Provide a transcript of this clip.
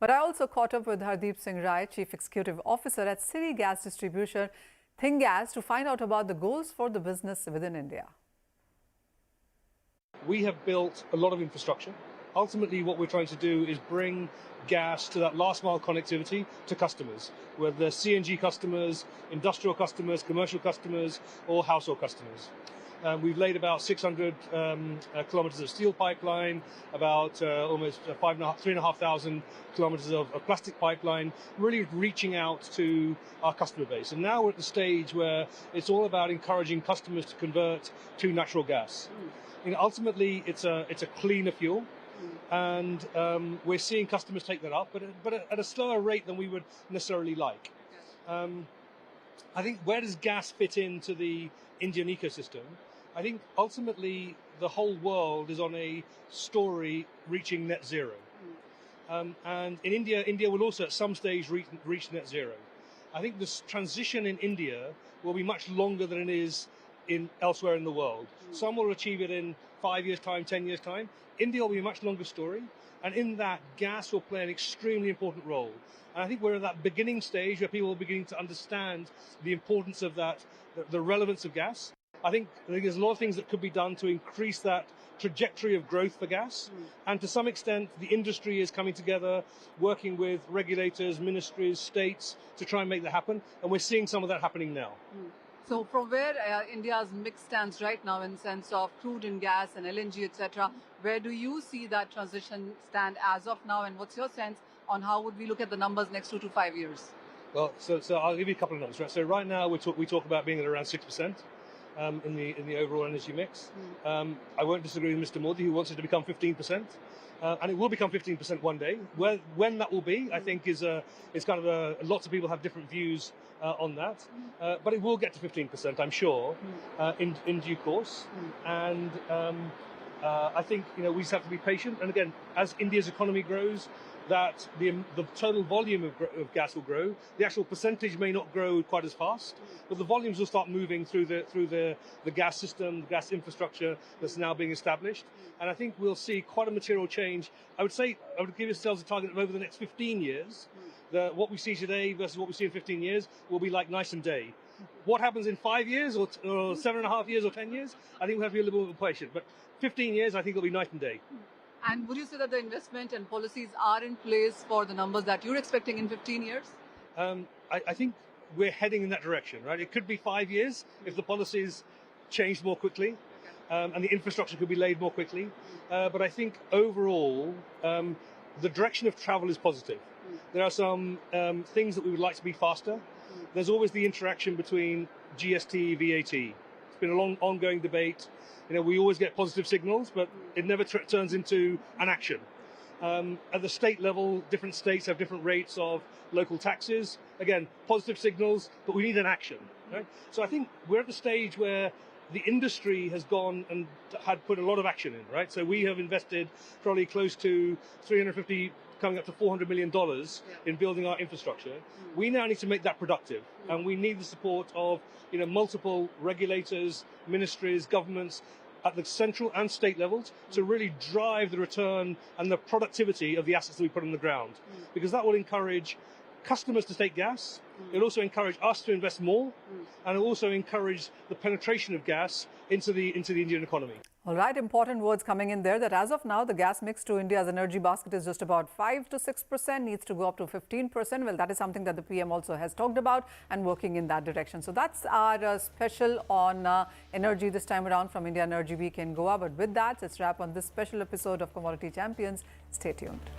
But I also caught up with Hardip Singh Rai, Chief Executive Officer at City Gas Distribution, Gas, to find out about the goals for the business within India. We have built a lot of infrastructure. Ultimately, what we're trying to do is bring gas to that last mile connectivity to customers, whether CNG customers, industrial customers, commercial customers, or household customers. We've laid about 600 kilometers of steel pipeline, about almost 3,500 kilometers of plastic pipeline, really reaching out to our customer base. And now we're at the stage where it's all about encouraging customers to convert to natural gas. Ultimately, it's a cleaner fuel. And we're seeing customers take that up, but at a slower rate than we would necessarily like. I think, where does gas fit into the Indian ecosystem? I think ultimately the whole world is on a story reaching net zero. And in India will also at some stage reach net zero. I think this transition in India will be much longer than it is elsewhere in the world. Some will achieve it in 5 years' time, 10 years' time. India will be a much longer story. And in that, gas will play an extremely important role. And I think we're at that beginning stage where people are beginning to understand the importance of that, the relevance of gas. I think there's a lot of things that could be done to increase that trajectory of growth for gas. And to some extent, the industry is coming together, working with regulators, ministries, states to try and make that happen. And we're seeing some of that happening now. So from where India's mix stands right now in sense of crude and gas and LNG, etc., where do you see that transition stand as of now? And what's your sense on how would we look at the numbers next 2 to 5 years? Well, so I'll give you a couple of numbers. Right? So right now we talk about being at around 6%. In the overall energy mix. I won't disagree with Mr. Modi, who wants it to become 15%, and it will become 15% one day. When that will be, I think is kind of lots of people have different views on that, but it will get to 15%, I'm sure, in due course. And I think we just have to be patient. And again, as India's economy grows, that the total volume of gas will grow. The actual percentage may not grow quite as fast, but the volumes will start moving through the gas system, the gas infrastructure that's now being established. And I think we'll see quite a material change. I would give yourselves a target of over the next 15 years. What we see today versus what we see in 15 years will be like night and day. What happens in 5 years or 7.5 years or 10 years? I think we have to be a little bit patient. But 15 years, I think it'll be night and day. And would you say that the investment and policies are in place for the numbers that you're expecting in 15 years? I think we're heading in that direction, right? It could be 5 years if the policies change more quickly, and the infrastructure could be laid more quickly. But I think overall, the direction of travel is positive. There are some things that we would like to be faster. There's always the interaction between GST, VAT. It's been a long, ongoing debate. We always get positive signals, but it never turns into an action. At the state level, different states have different rates of local taxes. Again, positive signals, but we need an action. Right? So I think we're at the stage where the industry has gone and had put a lot of action in. Right? So we have invested probably close to 350, coming up to $400 million in building our infrastructure. We now need to make that productive, and we need the support of multiple regulators, ministries, governments at the central and state levels to really drive the return and the productivity of the assets that we put on the ground, because that will encourage customers to take gas. It'll also encourage us to invest more, and it'll also encourage the penetration of gas into the Indian economy. All right, important words coming in there that as of now, the gas mix to India's energy basket is just about 5 to 6%, needs to go up to 15%. Well, that is something that the PM also has talked about and working in that direction. So that's our special on energy this time around from India Energy Week in Goa. But with that, let's wrap on this special episode of Commodity Champions. Stay tuned.